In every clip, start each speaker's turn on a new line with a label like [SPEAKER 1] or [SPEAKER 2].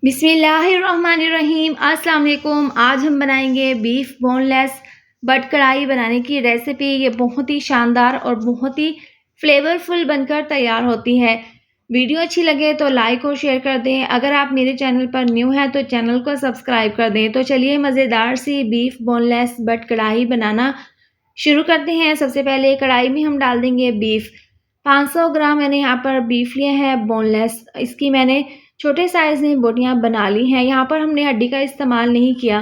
[SPEAKER 1] बिस्मिल्लाहिर्रहमानिर्रहीम। अस्सलाम वालेकुम। आज हम बनाएंगे बीफ बोनलेस बट कढ़ाई बनाने की रेसिपी। ये बहुत ही शानदार और बहुत ही फ्लेवरफुल बनकर तैयार होती है। वीडियो अच्छी लगे तो लाइक और शेयर कर दें। अगर आप मेरे चैनल पर न्यू हैं तो चैनल को सब्सक्राइब कर दें। तो चलिए मज़ेदार सी बीफ बोनलेस बट कढ़ाई बनाना शुरू करते हैं। सबसे पहले कढ़ाई में हम डाल देंगे बीफ। 500 ग्राम मैंने यहाँ पर बीफ लिया है बोनलेस। इसकी मैंने छोटे साइज़ में बोटियाँ बना ली हैं। यहाँ पर हमने हड्डी का इस्तेमाल नहीं किया।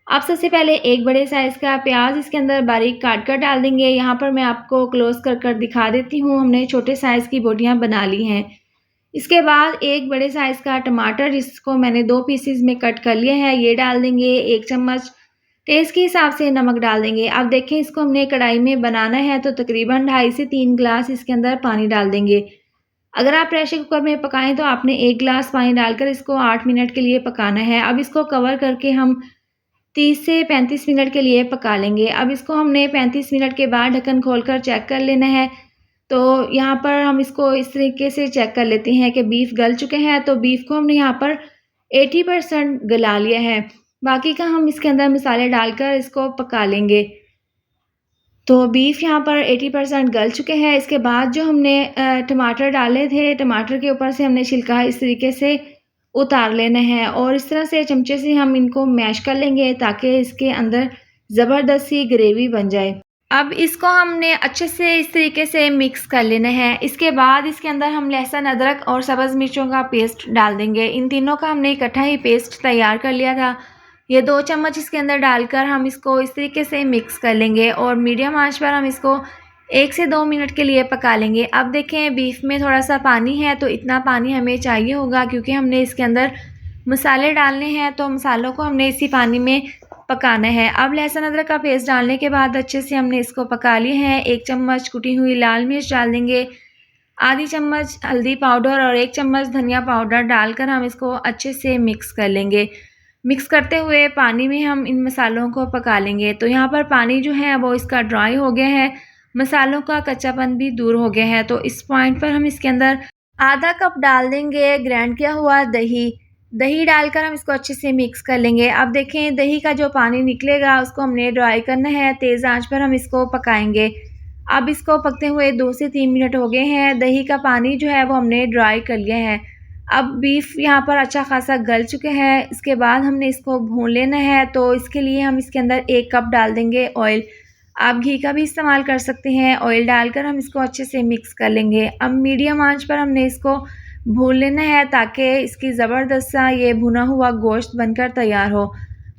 [SPEAKER 1] अब सबसे पहले एक बड़े साइज़ का प्याज इसके अंदर बारीक काट कर डाल देंगे। यहाँ पर मैं आपको क्लोज़ कर दिखा देती हूँ। हमने छोटे साइज़ की बोटियाँ बना ली हैं। इसके बाद एक बड़े साइज़ का टमाटर, जिसको मैंने 2 पीसेस में कट कर लिया है, ये डाल देंगे। 1 चम्मच टेस्ट के हिसाब से नमक डाल देंगे। अब देखें, इसको हमने कढ़ाई में बनाना है तो तकरीबन 2.5 से 3 गिलास इसके अंदर पानी डाल देंगे। अगर आप प्रेशर कुकर में पकाएं तो आपने 1 गिलास पानी डालकर इसको 8 मिनट के लिए पकाना है। अब इसको कवर करके हम 30 से 35 मिनट के लिए पका लेंगे। अब इसको हमने 35 मिनट के बाद ढक्कन खोलकर चेक कर लेना है। तो यहाँ पर हम इसको इस तरीके से चेक कर लेते हैं कि बीफ गल चुके हैं। तो बीफ को हमने यहाँ पर 80% गला लिया है। बाकी का हम इसके अंदर मसाले डालकर इसको पका लेंगे। तो बीफ यहाँ पर 80% गल चुके हैं। इसके बाद जो हमने टमाटर डाले थे, टमाटर के ऊपर से हमने छिलका इस तरीके से उतार लेना है और इस तरह से चमचे से हम इनको मैश कर लेंगे ताकि इसके अंदर ज़बरदस्त सी ग्रेवी बन जाए। अब इसको हमने अच्छे से इस तरीके से मिक्स कर लेना है। इसके बाद इसके अंदर हम लहसुन, अदरक और सब्ज़ मिर्चों का पेस्ट डाल देंगे। इन तीनों का हमने इकट्ठा ही पेस्ट तैयार कर लिया था। ये 2 चम्मच इसके अंदर डालकर हम इसको इस तरीके से मिक्स कर लेंगे और मीडियम आंच पर हम इसको 1 से 2 मिनट के लिए पका लेंगे। अब देखें, बीफ में थोड़ा सा पानी है तो इतना पानी हमें चाहिए होगा क्योंकि हमने इसके अंदर मसाले डालने हैं, तो मसालों को हमने इसी पानी में पकाना है। अब लहसुन अदरक का पेस्ट डालने के बाद अच्छे से हमने इसको पका लिए हैं। 1 चम्मच कुटी हुई लाल मिर्च डाल देंगे, आधी चम्मच हल्दी पाउडर और 1 चम्मच धनिया पाउडर डालकर हम इसको अच्छे से मिक्स कर लेंगे। मिक्स करते हुए पानी में हम इन मसालों को पका लेंगे। तो यहाँ पर पानी जो है वो इसका ड्राई हो गया है, मसालों का कच्चापन भी दूर हो गया है। तो इस पॉइंट पर हम इसके अंदर आधा कप डाल देंगे ग्राइंड किया हुआ दही। दही डालकर हम इसको अच्छे से मिक्स कर लेंगे। अब देखें, दही का जो पानी निकलेगा उसको हमने ड्राई करना है। तेज़ आंच पर हम इसको पकाएंगे। अब इसको पकते हुए 2 से 3 मिनट हो गए हैं। दही का पानी जो है वो हमने ड्राई कर लिया है। अब बीफ यहाँ पर अच्छा खासा गल चुके हैं। इसके बाद हमने इसको भून लेना है। तो इसके लिए हम इसके अंदर 1 कप डाल देंगे ऑयल। आप घी का भी इस्तेमाल कर सकते हैं। ऑयल डालकर हम इसको अच्छे से मिक्स कर लेंगे। अब मीडियम आंच पर हमने इसको भून लेना है ताकि इसकी ज़बरदस्त सा ये भुना हुआ गोश्त बनकर तैयार हो।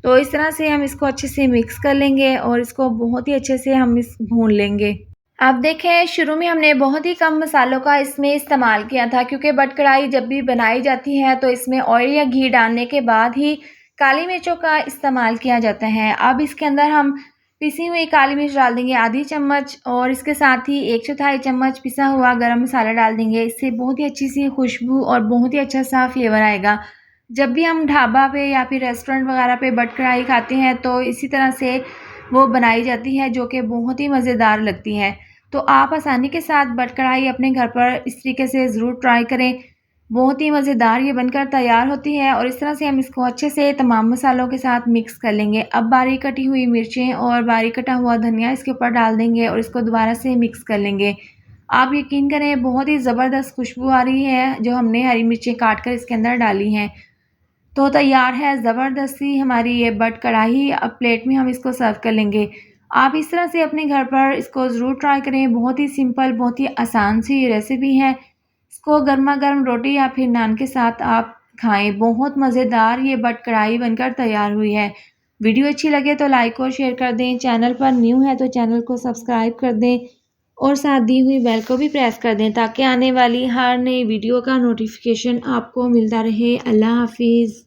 [SPEAKER 1] तो इस तरह से हम इसको अच्छे से मिक्स कर लेंगे और इसको बहुत ही अच्छे से हम भून लेंगे। अब देखें, शुरू में हमने बहुत ही कम मसालों का इसमें इस्तेमाल किया था क्योंकि बट कढ़ाई जब भी बनाई जाती है तो इसमें ऑयल या घी डालने के बाद ही काली मिर्चों का इस्तेमाल किया जाता है। अब इसके अंदर हम पिसी हुई काली मिर्च डाल देंगे आधी चम्मच और इसके साथ ही 1/4 चम्मच पिसा हुआ गरम मसाला डाल देंगे। इससे बहुत ही अच्छी सी खुशबू और बहुत ही अच्छा सा फ्लेवर आएगा। जब भी हम ढाबा पे या फिर रेस्टोरेंट वगैरह पे बट कढ़ाई खाते हैं तो इसी तरह से वो बनाई जाती है जो कि बहुत ही मज़ेदार लगती है। तो आप आसानी के साथ बट कढ़ाई अपने घर पर इस तरीके से ज़रूर ट्राई करें। बहुत ही मज़ेदार ये बनकर तैयार होती है और इस तरह से हम इसको अच्छे से तमाम मसालों के साथ मिक्स कर लेंगे। अब बारीक कटी हुई मिर्चें और बारीक कटा हुआ धनिया इसके ऊपर डाल देंगे और इसको दोबारा से मिक्स कर लेंगे। आप यकीन करें, बहुत ही ज़बरदस्त खुशबू आ रही है जो हमने हरी मिर्चें काट कर इसके अंदर डाली हैं। तो तैयार है ज़बरदस्त सी हमारी ये बट कढ़ाई। अब प्लेट में हम इसको सर्व कर लेंगे। आप इस तरह से अपने घर पर इसको ज़रूर ट्राई करें। बहुत ही सिंपल, बहुत ही आसान सी रेसिपी है। इसको गर्मा गर्म रोटी या फिर नान के साथ आप खाएं। बहुत मज़ेदार ये बट कढ़ाई बनकर तैयार हुई है। वीडियो अच्छी लगे तो लाइक और शेयर कर दें। चैनल पर न्यू है तो चैनल को सब्सक्राइब कर दें और साथ दी हुई बेल को भी प्रेस कर दें ताकि आने वाली हर नई वीडियो का नोटिफिकेशन आपको मिलता रहे। अल्लाह हाफिज़।